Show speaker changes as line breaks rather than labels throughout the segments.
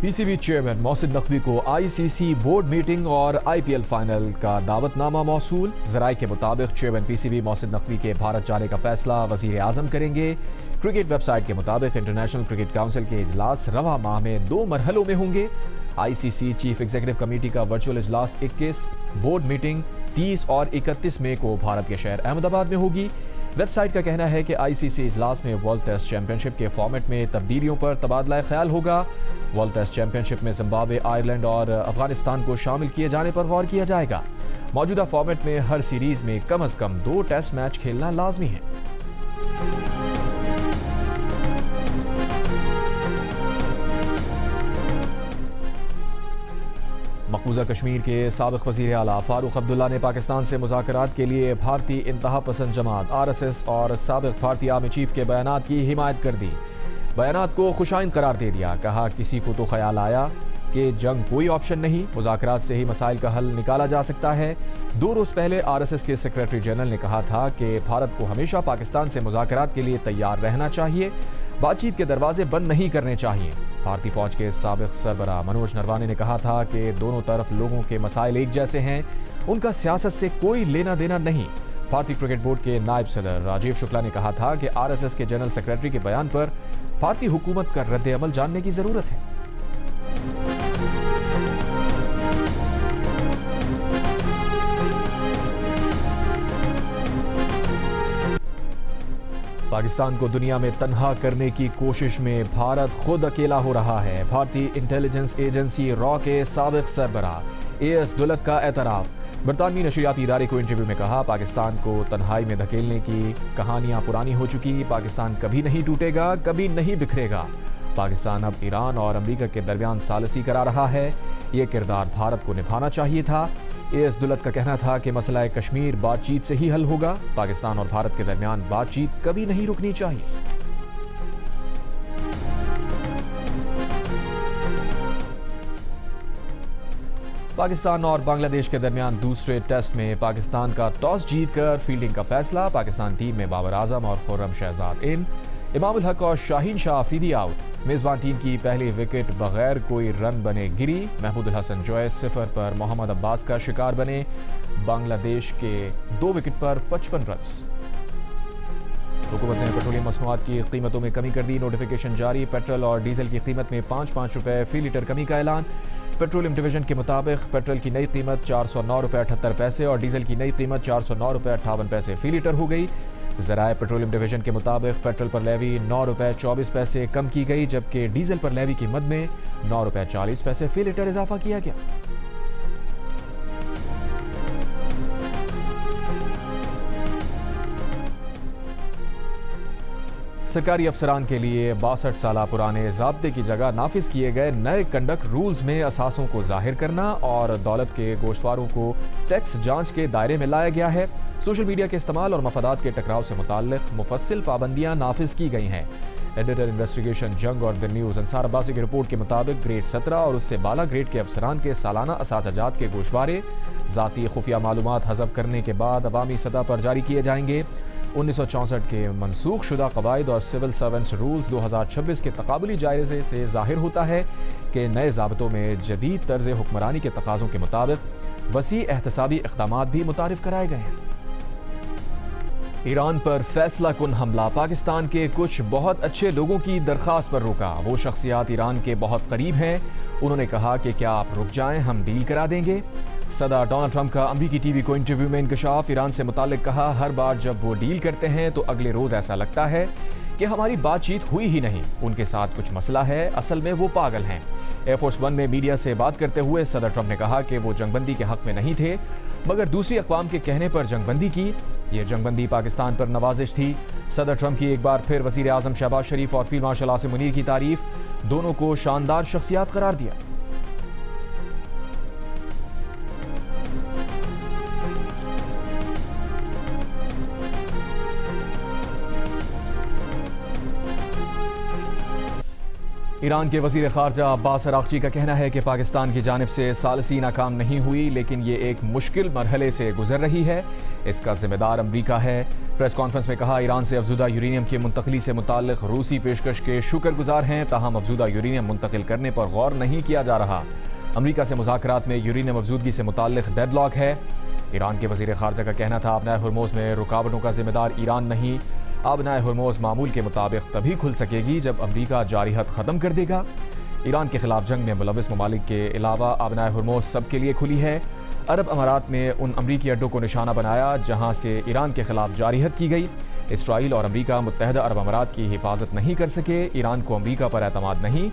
PCB chairman Mohsin Naqvi को ICC board meeting और IPL final का दावतनामा मौसूल। ज़राए के मुताबिक चेयरमैन पीसीबी मोहसिन नकवी के भारत जाने का फैसला वज़ीर आज़म करेंगे। क्रिकेट वेबसाइट के मुताबिक इंटरनेशनल क्रिकेट काउंसिल के इजलास रवा माह में 2 मरहलों में होंगे। आईसीसी चीफ एग्जीक्यूटिव कमेटी का वर्चुअल इजलास 21, बोर्ड मीटिंग 30 और 31 मई को भारत के शहर अहमदाबाद में होगी। वेबसाइट का कहना है कि आईसीसी इजलास में वर्ल्ड टेस्ट चैंपियनशिप के फॉर्मेट में तब्दीलियों पर तबादला ख्याल होगा। वर्ल्ड टेस्ट चैंपियनशिप में जिम्बाब्वे, आयरलैंड और अफगानिस्तान को शामिल किए जाने पर गौर किया जाएगा। मौजूदा फॉर्मेट में हर सीरीज में कम अज कम 2 टेस्ट मैच खेलना लाजमी है। मकबूजा कश्मीर के साबिक वज़ीर आला फारूक अब्दुल्ला ने पाकिस्तान से मुज़ाकरात के लिए भारतीय इंतहा पसंद जमात आरएसएस और साबिक भारतीय आर्मी चीफ के बयानात की हिमायत कर दी। बयानात को खुशाइंद करार दे दिया। कहा, किसी को तो ख्याल आया कि जंग कोई ऑप्शन नहीं, मुज़ाकरात से ही मसाइल का हल निकाला जा सकता है। 2 रोज़ पहले आरएसएस के सेक्रेटरी जनरल ने कहा था कि भारत को हमेशा पाकिस्तान से मुज़ाकरात के लिए तैयार रहना चाहिए, बातचीत के दरवाजे बंद नहीं करने चाहिए। भारतीय फौज के साबिक सरबराह मनोज नरवाने ने कहा था कि दोनों तरफ लोगों के मसाइल एक जैसे हैं, उनका सियासत से कोई लेना देना नहीं। भारतीय क्रिकेट बोर्ड के नायब सदर राजीव शुक्ला ने कहा था कि आरएसएस के जनरल सेक्रेटरी के बयान पर भारतीय हुकूमत का रद्द-ए-अमल जानने की जरूरत है। पाकिस्तान को दुनिया में तन्हा करने की कोशिश में भारत खुद अकेला हो रहा है। भारतीय इंटेलिजेंस एजेंसी रॉ के साबिक सरबराह एएस दुलत का एतराफ़। बरतानवी नशरियाती इदारे को इंटरव्यू में कहा, पाकिस्तान को तन्हाई में धकेलने की कहानियां पुरानी हो चुकी। पाकिस्तान कभी नहीं टूटेगा, कभी नहीं बिखरेगा। पाकिस्तान अब ईरान और अमेरिका के दरमियान सालसी करा रहा है। ये किरदार भारत को निभाना चाहिए था। एएस दुलत का कहना था कि मसला कश्मीर बातचीत से ही हल होगा। पाकिस्तान और भारत के दरमियान बातचीत कभी नहीं रुकनी चाहिए। पाकिस्तान और बांग्लादेश के दरमियान दूसरे टेस्ट में पाकिस्तान का टॉस जीतकर फील्डिंग का फैसला। पाकिस्तान टीम में बाबर आजम और खुर्रम शहजाद इन, इमामुल हक और शाहीन शाह अफरीदी आउट। मेजबान टीम की पहली विकेट बगैर कोई रन बने गिरी। महमूदुल हसन जोयस 0 पर मोहम्मद अब्बास का शिकार बने। बांग्लादेश के 2 विकेट पर 55 रन। हुकूमत ने पेट्रोलियम मसनूआत की कीमतों में कमी कर दी। नोटिफिकेशन जारी। पेट्रोल और डीजल की कीमत में 5-5 रुपए फी लीटर कमी का ऐलान। पेट्रोलियम डिवीजन के मुताबिक पेट्रोल की नई कीमत 409 रुपये 78 पैसे और डीजल की नई कीमत 409 रुपये 58 पैसे फी लीटर हो गई। ज़राए पेट्रोलियम डिवीजन के मुताबिक पेट्रोल पर लेवी 9 रुपये 24 पैसे कम की गई, जबकि डीजल पर लेवी की मद में 9 रुपये 40 पैसे फी लीटर इजाफा किया गया। सरकारी अफसरान के लिए 62 साल पुराने ज़ाब्ते की जगह नाफिज किए गए नए कंडक्ट रूल्स में असासों को जाहिर करना और दौलत के गोश्तवारों को टैक्स जांच के दायरे में लाया गया है। सोशल मीडिया के इस्तेमाल और मफादात के टकराव से मुताल्लिक मुफस्सिल पाबंदियां नाफिज की गई हैं। एडिटर इन्वेस्टिगेशन जंग और द न्यूज़ अंसार अब्बासी की रिपोर्ट के मुताबिक ग्रेड 17 और उससे बाला ग्रेड के अफसरान के सालाना असाजात के गोशवारे ज़ाती खुफिया मालूमात हज़फ करने के बाद अवामी सतह पर जारी किए जाएंगे। 1964 के मनसूख शुदा कवायद और सिविल सर्वेंट्स रूल्स 2026 के तकाबुली जायजे से जाहिर होता है कि नए ज़ाब्तों में जदीद तर्ज हुक्मरानी के तकाज़ों के मुताबिक वसी एहतसाबी इक़दामात भी मुतारिफ कराए गए हैं। ईरान पर फैसला कुन हमला। पाकिस्तान के कुछ बहुत अच्छे लोगों की दरख्वास्त पर रोका। वो शख्सियात ईरान के बहुत करीब हैं। उन्होंने कहा कि क्या आप रुक जाएं, हम डील करा देंगे। सदर डोनाल्ड ट्रंप का अमरीकी टीवी को इंटरव्यू में इंकशाफ। ईरान से मुताल्लिक कहा, हर बार जब वो डील करते हैं तो अगले रोज ऐसा लगता है कि हमारी बातचीत हुई ही नहीं, उनके साथ कुछ मसला है, असल में वो पागल हैं। एयरफोर्स 1 में मीडिया से बात करते हुए सदर ट्रंप ने कहा कि वो जंगबंदी के हक में नहीं थे, मगर दूसरी अक़वाम के कहने पर जंगबंदी की। ये जंगबंदी पाकिस्तान पर नवाजिश थी। सदर ट्रंप की एक बार फिर वज़ीर आज़म शहबाज शरीफ और फील्ड मार्शल आसिम मुनीर की तारीफ। दोनों को शानदार शख्सियात करार दिया। ईरान के वज़ीर ख़ारजा अब्बास अराग़ची का कहना है कि पाकिस्तान की जानिब से सालसी नाकाम नहीं हुई, लेकिन ये एक मुश्किल मरहले से गुजर रही है। इसका जिम्मेदार अमरीका है। प्रेस कॉन्फ्रेंस में कहा, ईरान से अफजूदा यूरेनियम की मुंतकली से मुताल्लिक रूसी पेशकश के शुक्रगुजार हैं, ताहम अफजूदा यूरेनियम मुंतकिल करने पर गौर नहीं किया जा रहा। अमरीका से मुज़ाकरात में यूरेनियम अफजूदगी से मुताल्लिक डेडलॉक है। ईरान के वज़ीर ख़ारजा का कहना था, अपना हुर्मुज़ में रुकावटों का जिम्मेदार ईरान नहीं, अपना हुर्मुज़ मामूल के मुताबिक तभी खुल सकेगी जब अमरीका जारी हद ख़त्म कर देगा। ईरान के खिलाफ जंग में मुलव्वस ममालिक के अलावा अपना हुर्मुज़ सबके लिए खुली है। अरब अमारात ने उन अमरीकी अड्डों को निशाना बनाया जहां से ईरान के खिलाफ जारी हद की गई। इसराइल और अमरीका मुत्तहदा अरब अमारात की हिफाजत नहीं कर सके। ईरान को अमरीका पर एतमाद नहीं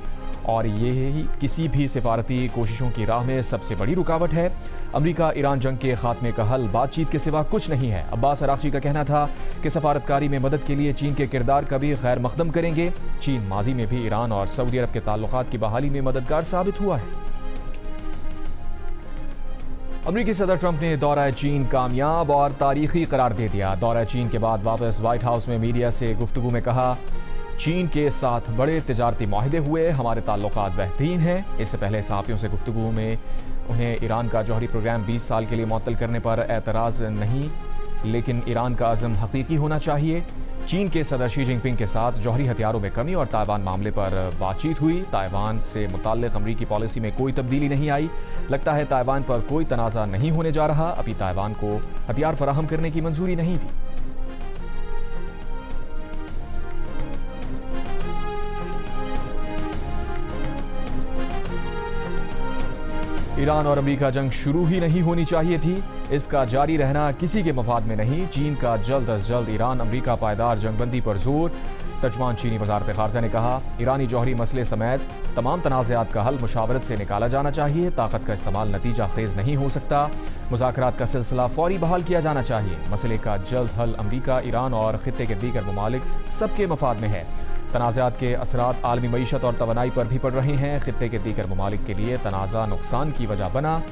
और यही किसी भी सिफारती कोशिशों की राह में सबसे बड़ी रुकावट है। अमरीका ईरान जंग के खात्मे का हल बातचीत के सिवा कुछ नहीं है। अब्बास अराग़ची का कहना था कि सफारतकारी में मदद के लिए चीन के किरदार का भी खैर मकदम करेंगे। चीन माजी में भी ईरान और सऊदी अरब के ताल्लुकात की बहाली में मददगार साबित हुआ है। अमरीकी सदर ट्रंप ने दौरा चीन कामयाब और तारीखी करार दे दिया। दौरा चीन के बाद वापस व्हाइट हाउस में मीडिया से गुफ्तगू में कहा, चीन के साथ बड़े तिजारती मुआहदे हुए, हमारे ताल्लुकात बेहतरीन हैं। इससे पहले सहाफ़ियों से गुफ्तगू में उन्हें ईरान का जौहरी प्रोग्राम 20 साल के लिए मुअत्तल करने पर एतराज़ नहीं, लेकिन ईरान का अज़म हकीकी होना चाहिए। चीन के सदर शी जिनपिंग के साथ जौहरी हथियारों में कमी और ताइवान मामले पर बातचीत हुई। ताइवान से मुताल्लिक़ अमरीकी पॉलिसी में कोई तब्दीली नहीं आई। लगता है ताइवान पर कोई तनाज़ा नहीं होने जा रहा। अभी ताइवान को हथियार फराहम करने की मंजूरी नहीं थी। ईरान और अमरीका जंग शुरू ही नहीं होनी चाहिए थी। इसका जारी रहना किसी के मफाद में नहीं। चीन का जल्द अज जल्द ईरान अमरीका पायदार जंगबंदी पर जोर। तर्जुमान चीनी वज़ारत ख़ारजा ने कहा, ईरानी जौहरी मसले समेत तमाम तनाज़ात का हल मुशावरत से निकाला जाना चाहिए। ताकत का इस्तेमाल नतीजा खेज नहीं हो सकता। मुज़ाकरात का सिलसिला फौरी बहाल किया जाना चाहिए। मसले का जल्द हल अमरीका, ईरान और खित्ते के दीगर ममालिक सबके मफाद में है। तनाज़ात के असरात आलमी मईशत और तवानाई पर भी पड़ रहे हैं। खित्ते के दीगर ममालिक के लिए तनाज़ा नुकसान की वजह बना।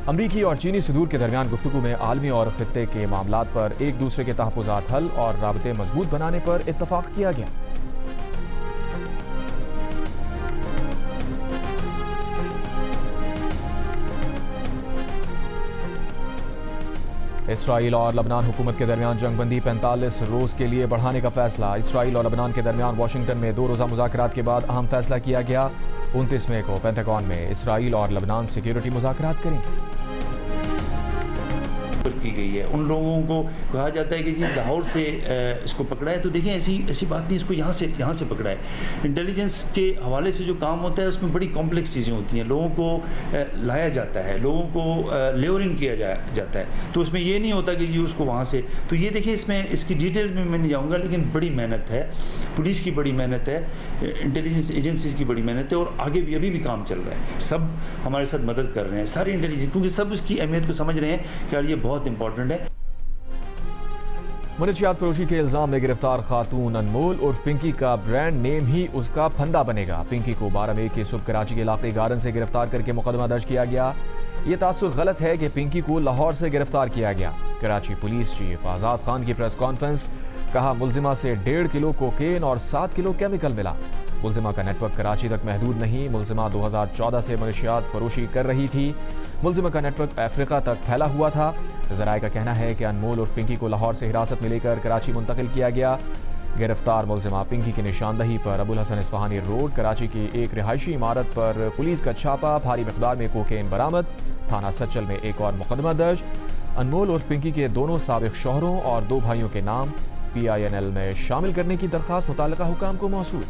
अमरीकी और चीनी सदूर के दरमियान गुफ्तगू में आलमी और खित्ते के मामलात पर एक दूसरे के तहफ़्फ़ुज़ात हल और राबते मजबूत बनाने पर इत्तफ़ाक़ किया गया। इसराइल और लबनान हुकूमत के दरमियान जंगबंदी 45 रोज़ के लिए बढ़ाने का फैसला। इसराइल और लबनान के दरमियान वाशिंगटन में 2 रोज़ा मुज़ाकरात के बाद अहम फैसला किया गया। 29 मई को पेंटागन में इसराइल और लबनान सिक्योरिटी मुज़ाकरात करेंगे।
की गई है। उन लोगों को कहा जाता है कि जी लाहौर से इसको पकड़ा है, तो देखिए ऐसी बात नहीं, इसको यहाँ से पकड़ा है। इंटेलिजेंस के हवाले से जो काम होता है उसमें बड़ी कॉम्प्लेक्स चीज़ें होती हैं। लोगों को लाया जाता है, लोगों को लेवरिंग किया जाता है, तो उसमें ये नहीं होता कि जी उसको वहाँ से। तो ये देखिए, इसमें इसकी डिटेल में मैं नहीं जाऊँगा, लेकिन बड़ी मेहनत है, पुलिस की बड़ी मेहनत है, इंटेलिजेंस एजेंसीज की बड़ी मेहनत है, और आगे भी अभी भी काम चल रहा है। सब हमारे साथ मदद कर रहे हैं, सारी इंटेलिजेंस, क्योंकि सब उसकी अहमियत को समझ रहे हैं कि यार ये बहुत इंपॉर्टेंट है।
मनशियात फरोशी के इल्जाम में गिरफ्तार खातून अनमोल उर्फ पिंकी का ब्रांड नेम ही उसका फंदा बनेगा। पिंकी को 12 मई के सुबह कराची के इलाके गार्डन से गिरफ्तार करके मुकदमा दर्ज किया गया। ये तासुर गलत है कि पिंकी को लाहौर से गिरफ्तार किया गया। कराची पुलिस चीफ आज़ाद खान की प्रेस कॉन्फ्रेंस, कहा मुलजिमा से 1.5 किलो कोकेन और 7 किलो केमिकल मिला। मुलजिमा का नेटवर्क कराची तक महदूद नहीं। मुलजिमा 2014 से मनशियात फरोशी कर रही थी। मुलजिमा का नेटवर्क अफ्रीका तक फैला हुआ था। ज़राए का कहना है कि अनमोल उर्फ पिंकी को लाहौर से हिरासत में लेकर कराची मुंतकिल किया गया। गिरफ्तार मुलजिमा पिंकी की निशानदही पर अबुल हसन इस्फहानी रोड कराची की एक रिहायशी इमारत पर पुलिस का छापा, भारी मिकदार में कोकेन बरामद। थाना सच्चल में एक और मुकदमा दर्ज। अनमोल उर्फ पिंकी के दोनों साबिक शौहरों और 2 भाइयों के नाम PINL में शामिल करने की दरख्वास्त मुताल्लिका हुकाम को मौसूल।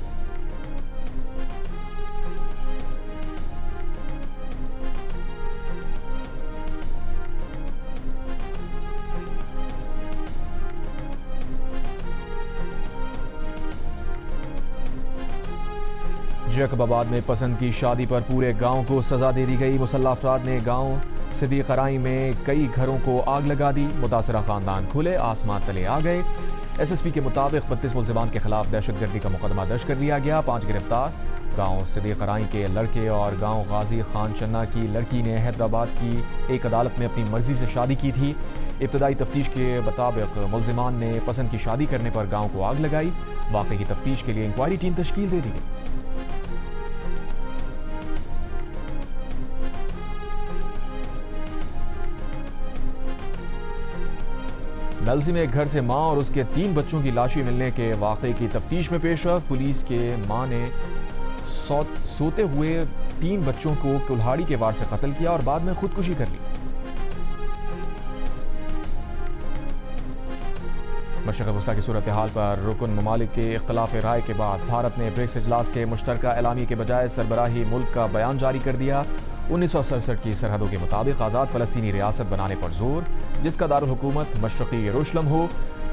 जैकबाबाद में पसंद की शादी पर पूरे गांव को सजा दे दी गई। मुसल्लह अफराद ने गांव सिद्दीक़राई में कई घरों को आग लगा दी। मुतासरा खानदान खुले आसमान तले आ गए। SSP के मुताबिक 32 मुलजिमान के खिलाफ दहशतगर्दी का मुकदमा दर्ज कर लिया गया। 5 गिरफ्तार। गांव सिद्दीक़राई के लड़के और गांव गाजी खान चन्ना की लड़की ने हैदराबाद की एक अदालत में अपनी मर्जी से शादी की थी। इब्तदाई तफ्तीश के मुताबिक मुलजिमान ने पसंद की शादी करने पर गांव को आग लगाई। वाक़े की तफ्तीश के लिए इंक्वायरी टीम तश्कील दे दी गई। मेल्जी में एक घर से मां और उसके 3 बच्चों की लाशें मिलने के वाकये की तफ्तीश में पेशरफ। पुलिस के मां ने सोते हुए 3 बच्चों को कुल्हाड़ी के वार से कत्ल किया और बाद में खुदकुशी कर ली। मशरक़ वस्ता की सूरत हाल पर रुकन ममालिक के इख्तलाफ राय के बाद भारत ने ब्रिक्स इजलास के मुश्तरका एलामी के बजाय सरबराही मुल्क का बयान जारी कर दिया। 1967 की सरहदों के मुताबिक आज़ाद फ़लस्तीनी रियासत बनाने पर जोर, जिसका दारुल हुकूमत मशरक़ी यरूशलम हो।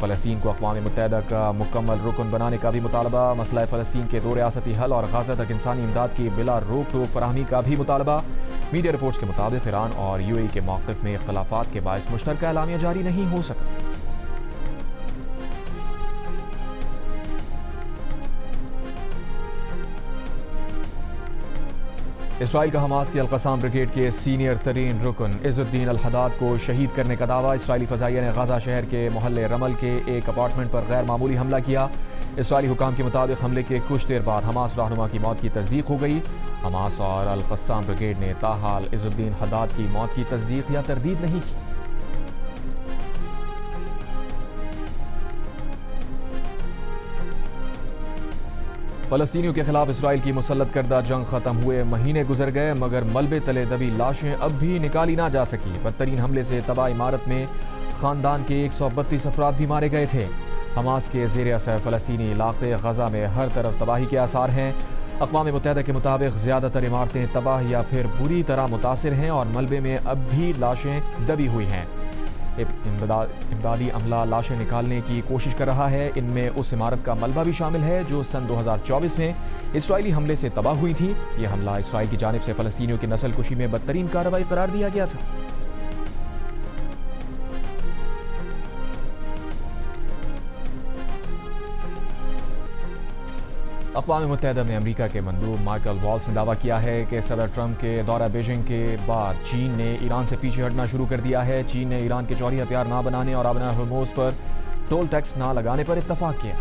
फ़लस्तीन को अक़वाम मुत्तहिदा का मुकम्मल रुकन बनाने का भी मुतालबा। मसला फ़लस्तीन के 2 रियासती हल और गाज़ा तक इंसानी इमदाद की बिला रोक टोक फराहमी का भी मुतालबा। मीडिया रिपोर्ट्स के मुताबिक ईरान और UAE के मौक़िफ़ में इख्तलाफात के बायस मुश्तरका एलामिया जारी नहीं हो सका। इसराइल का हमास की अल-क़स्साम ब्रिगेड के सीनियर तरीन रुकन इज़्ज़ुद्दीन अल-हद्दाद को शहीद करने का दावा। इसराइली फ़ज़ाइया ने गाज़ा शहर के मोहल्ले रमल के एक अपार्टमेंट पर गैर मामूली हमला किया। इसराइली हुकाम के मुताबिक हमले के कुछ देर बाद हमास रहनुमा की मौत की तस्दीक हो गई। हमास और अल-क़स्साम ब्रिगेड ने ताहाल इज़्ज़ुद्दीन हद्दाद की मौत की तस्दीक या तरदीद नहीं की। फ़लस्तीनियों के खिलाफ इसराइल की मुसल्लत करदा जंग खत्म हुए महीने गुजर गए, मगर मलबे तले दबी लाशें अब भी निकाली ना जा सकी। बदतरीन हमले से तबाह इमारत में ख़ानदान के 132 अफराद भी मारे गए थे। हमास के ज़ेर असर फ़लस्तीनी इलाक़े गज़ा में हर तरफ तबाही के आसार हैं। अक़वाम मुत्तहिदा के मुताबिक ज़्यादातर इमारतें तबाह या फिर बुरी तरह मुतासिर हैं और मलबे में अब भी लाशें दबी हुई हैं। इमदादी अमला लाशें निकालने की कोशिश कर रहा है। इनमें उस इमारत का मलबा भी शामिल है जो सन 2024 में इसराइली हमले से तबाह हुई थी। यह हमला इसराइल की जानिब से फ़लस्तीनियों की नस्ल कुशी में बदतरीन कार्रवाई करार दिया गया था। अक़वाम मुत्तहिदा में अमरीका के मंदूब माइकल वॉल्स ने दावा किया है कि सदर ट्रंप के दौरा बीजिंग के बाद चीन ने ईरान से पीछे हटना शुरू कर दिया है। चीन ने ईरान के जौहरी हथियार ना बनाने और आबना हर्मोज पर टोल टैक्स ना लगाने पर इत्तफाक किया।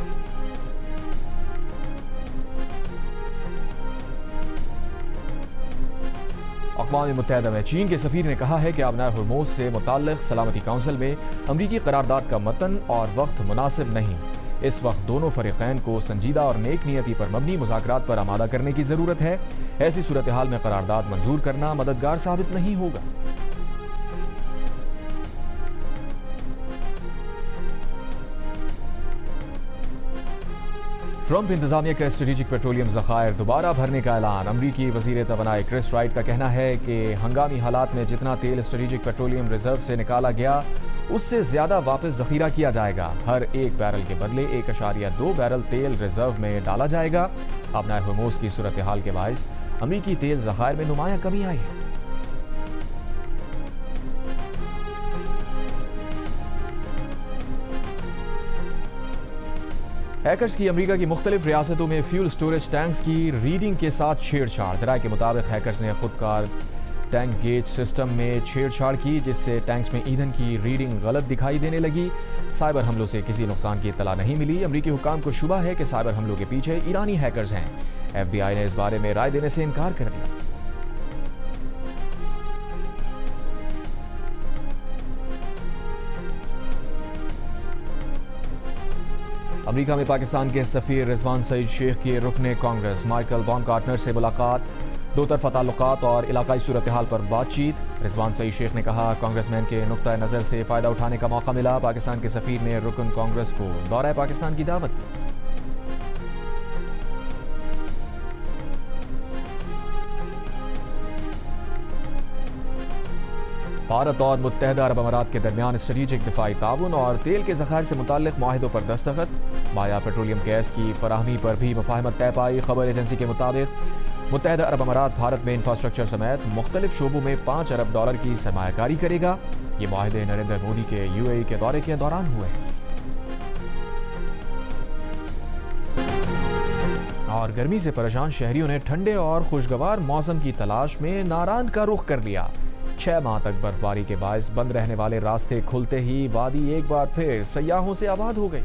अक़वाम मुत्तहिदा में चीन के सफ़ीर ने कहा है कि आबना हर्मोज से मुताल्लिक़ सलामती काउंसिल में अमरीकी करारदाद का मतन और वक्त मुनासिब नहीं। इस वक्त दोनों फ़रीक़ैन को संजीदा और नेक नियति पर मबनी मुज़ाकरात पर आमादा करने की ज़रूरत है। ऐसी सूरत हाल में करारदाद मंजूर करना मददगार साबित नहीं होगा। ट्रंप इंतजामिया का स्ट्रेटेजिक पेट्रोलियम ज़खायर दोबारा भरने का ऐलान। अमरीकी वज़ीर तवानाई क्रिस राइट का कहना है कि हंगामी हालात में जितना तेल स्ट्रेटेजिक पेट्रोलियम रिजर्व से निकाला गया उससे ज़्यादा वापस ज़ख़ीरा किया जाएगा। हर एक बैरल के बदले 1.2 बैरल तेल रिजर्व में डाला जाएगा। आबना हर्मोज की सूरत हाल के बायस अमरीकी तेल ज़खायर में नुमाया कमी आई है। हैकर्स की अमेरिका की मुख्तलिफ रियासतों में फ्यूल स्टोरेज टैंक्स की रीडिंग के साथ छेड़छाड़। ज़राए के मुताबिक हैकर्स ने खुदकार टैंक गेज सिस्टम में छेड़छाड़ की, जिससे टैंक्स में ईंधन की रीडिंग गलत दिखाई देने लगी। साइबर हमलों से किसी नुकसान की इत्तला नहीं मिली। अमरीकी हुकाम को शुबा है कि साइबर हमलों के पीछे ईरानी हैकर्स हैं। FBI ने इस बारे में राय देने से इनकार कर दिया। अमेरिका में पाकिस्तान के सफ़ीर रिजवान सईद शेख की रुकने कांग्रेस माइकल बाumgartner से मुलाकात। 2 तरफ़ा ताल्लुकात और इलाकाई सूरत हाल पर बातचीत। रिजवान सईद शेख ने कहा कांग्रेसमैन के नुक्ता नज़र से फ़ायदा उठाने का मौका मिला। पाकिस्तान के सफ़ीर ने रुकन कांग्रेस को दौरा पाकिस्तान की दावत दी। भारत और मुत्तहिदा अरब अमारात के दरमियान स्ट्रेटेजिक दिफाई ताउन और तेल के ज़खायर से मुताल्लिक़ माहिदों पर दस्तखत। माया पेट्रोलियम गैस की फराहमी पर भी मुफाहमत तय पाई। खबर एजेंसी के मुताबिक मुत्तहिदा अरब अमारात भारत में इंफ्रास्ट्रक्चर समेत मुख्तलिफ शोबों में $5 अरब की सरमायाकारी करेगा। ये माहिदे नरेंद्र मोदी के UAE के दौरे के दौरान हुए। और गर्मी से परेशान शहरियों ने ठंडे और खुशगवार मौसम की तलाश में नारान का रुख कर लिया। 6 माह तक बर्फबारी के बायस बंद रहने वाले रास्ते खुलते ही वादी एक बार फिर सयाहों से आबाद हो गई।